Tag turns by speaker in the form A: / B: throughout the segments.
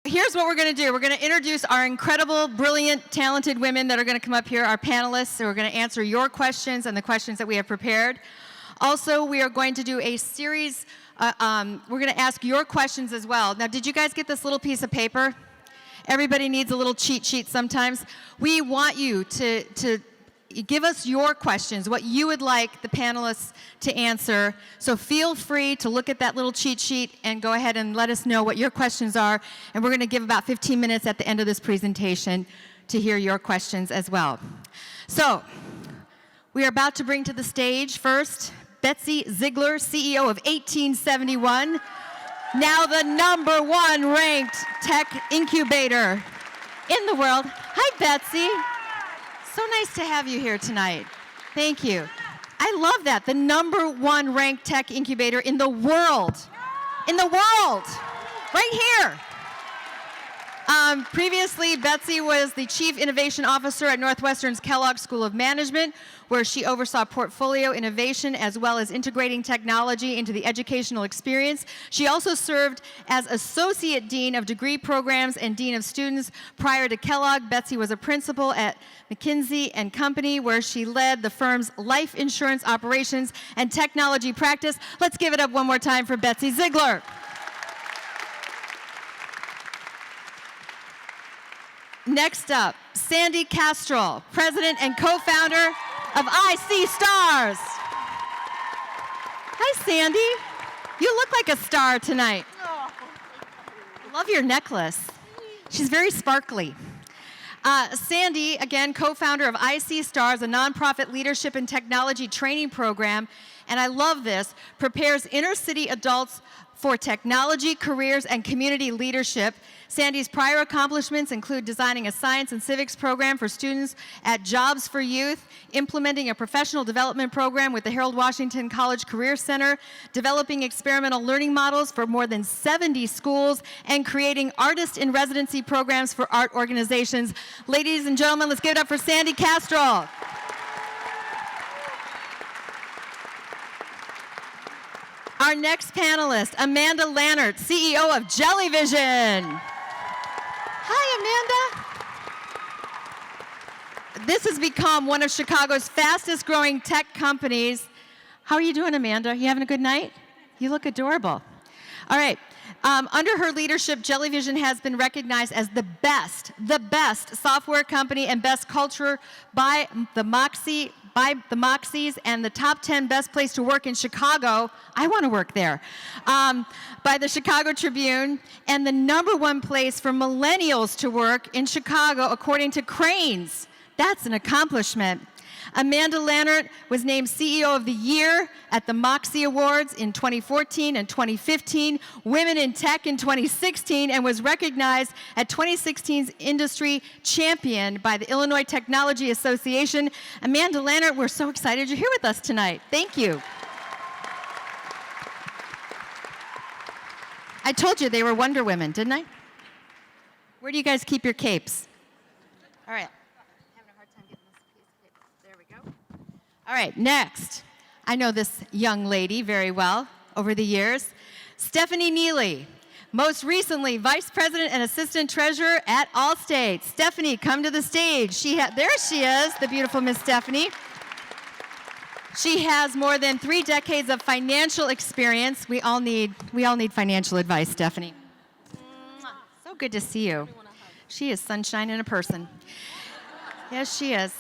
A: here's what we're going to do. We're going to introduce our incredible, brilliant, talented women that are going to come up here, our panelists, who are going to answer your questions and the questions that we have prepared. Also, we are going to do a series, we're going to ask your questions as well. Now, did you guys get this little piece of paper? Everybody needs a little cheat sheet sometimes. We want you to give us your questions, what you would like the panelists to answer. So feel free to look at that little cheat sheet and go ahead and let us know what your questions are. And we're going to give about 15 minutes at the end of this presentation to hear your questions as well. So we are about to bring to the stage first Betsy Ziegler, CEO of 1871, now the #1 ranked tech incubator in the world. Hi, Betsy. So nice to have you here tonight. Thank you. I love that, the #1 ranked tech incubator in the world. In the world, right here. Previously, Betsy was the Chief Innovation Officer at Northwestern's Kellogg School of Management, where she oversaw portfolio innovation as well as integrating technology into the educational experience. She also served as Associate Dean of Degree Programs and Dean of Students. Prior to Kellogg, Betsy was a principal at McKinsey & Company, where she led the firm's life insurance operations and technology practice. Let's give it up one more time for Betsy Ziegler. Next up, Sandy Castro, President and co-founder of IC Stars. Hi, Sandy. You look like a star tonight. I love your necklace. She's very sparkly. Sandy, again, co-founder of IC Stars, a nonprofit leadership and technology training program, and I love this, prepares inner-city adults for technology, careers, and community leadership. Sandy's prior accomplishments include designing a science and civics program for students at Jobs for Youth, implementing a professional development program with the Harold Washington College Career Center, developing experimental learning models for more than 70 schools, and creating artist-in-residency programs for art organizations. Ladies and gentlemen, let's give it up for Sandy Castro. Our next panelist, Amanda Leonard, CEO of Jellyvision. Hi, Amanda. This has become one of Chicago's fastest growing tech companies. How are you doing, Amanda? You having a good night? You look adorable. All right. Under her leadership, Jellyvision has been recognized as the best software company and best culture by the Moxies and the top 10 best place to work in Chicago. I want to work there. By the Chicago Tribune, and the #1 place for millennials to work in Chicago, according to Crain's. That's an accomplishment. Amanda Leonard was named CEO of the Year at the Moxie Awards in 2014 and 2015, Women in Tech in 2016, and was recognized at 2016's Industry Champion by the Illinois Technology Association. Amanda Leonard, we're so excited you're here with us tonight. Thank you. I told you they were Wonder Women, didn't I? Where do you guys keep your capes? All right. All right, next. I know this young lady very well over the years. Stephanie Neely, most recently Vice President and Assistant Treasurer at Allstate. Stephanie, come to the stage. There she is, the beautiful Miss Stephanie. She has more than 3 decades of financial experience. We all need financial advice, Stephanie. So good to see you. She is sunshine in a person. Yes, she is.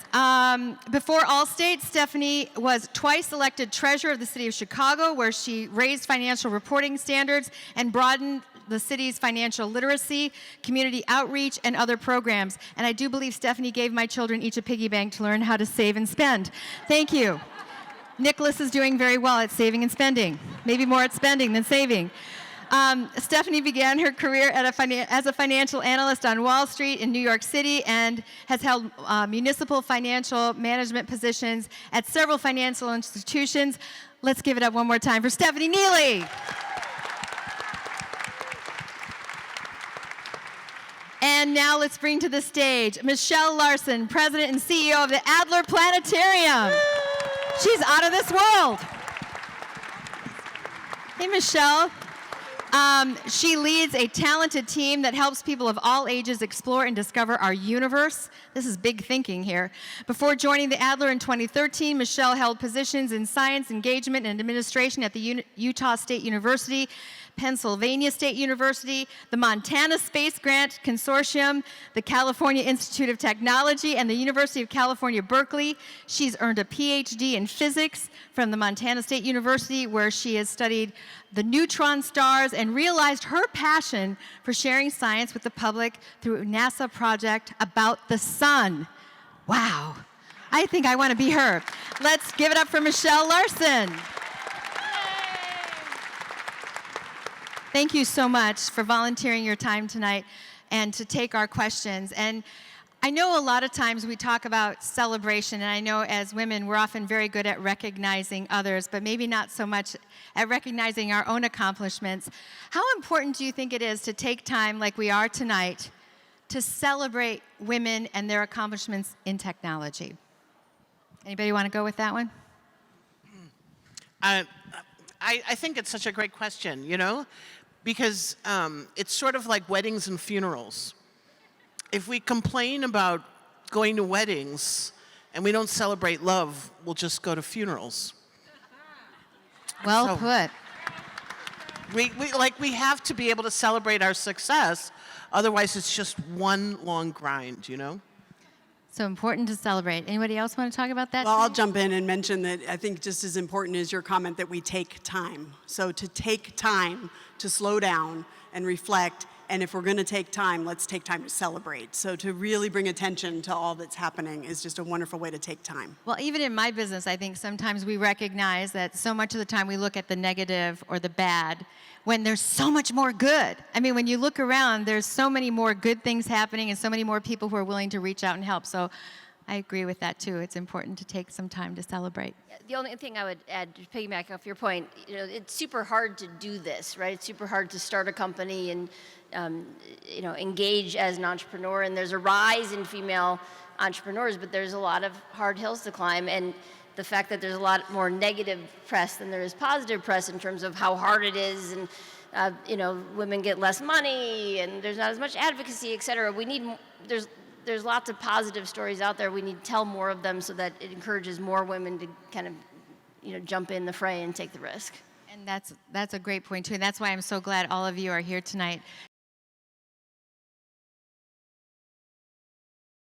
A: Before Allstate, Stephanie was twice elected treasurer of the city of Chicago, where she raised financial reporting standards and broadened the city's financial literacy, community outreach, and other programs. And I do believe Stephanie gave my children each a piggy bank to learn how to save and spend. Thank you. Nicholas is doing very well at saving and spending, maybe more at spending than saving. Stephanie began her career as a financial analyst on Wall Street in New York City and has held municipal financial management positions at several financial institutions. Let's give it up one more time for Stephanie Neely. And now let's bring to the stage Michelle Larson, President and CEO of the Adler Planetarium. She's out of this world. Hey, Michelle. She leads a talented team that helps people of all ages explore and discover our universe. This is big thinking here. Before joining the Adler in 2013, Michelle held positions in science, engagement, and administration at the Utah State University, Pennsylvania State University, the Montana Space Grant Consortium, the California Institute of Technology, and the University of California, Berkeley. She's earned a PhD in physics from the Montana State University, where she has studied the neutron stars and realized her passion for sharing science with the public through a NASA project about the sun. Wow. I think I want to be her. Let's give it up for Michelle Larson. Thank you so much for volunteering your time tonight and to take our questions. And I know a lot of times we talk about celebration, and I know as women we're often very good at recognizing others, but maybe not so much at recognizing our own accomplishments. How important do you think it is to take time, like we are tonight, to celebrate women and their accomplishments in technology? Anybody want to go with that one?
B: I think it's such a great question, you know, because it's sort of like weddings and funerals. If we complain about going to weddings and we don't celebrate love, we'll just go to funerals.
A: Well put.
B: We have to be able to celebrate our success, otherwise it's just one long grind, you know?
A: So important to celebrate. Anybody else want to talk about that?
C: Well, I'll jump in and mention that I think just as important is your comment that we take time. So to take time to slow down and reflect, and if we're going to take time, let's take time to celebrate. So to really bring attention to all that's happening is just a wonderful way to take time.
A: Well, even in my business, I think sometimes we recognize that so much of the time we look at the negative or the bad when there's so much more good. I mean, when you look around, there's so many more good things happening and so many more people who are willing to reach out and help. So I agree with that too. It's important to take some time to celebrate.
D: The only thing I would add, to piggyback off your point, you know, it's super hard to do this, right? It's super hard to start a company and you know, engage as an entrepreneur. And there's a rise in female entrepreneurs, but there's a lot of hard hills to climb. And the fact that there's a lot more negative press than there is positive press in terms of how hard it is, and you know, women get less money, and there's not as much advocacy, et cetera. We need there's lots of positive stories out there. We need to tell more of them so that it encourages more women to kind of, you know, jump in the fray and take the risk.
A: And that's a great point too, and that's why I'm so glad all of you are here tonight,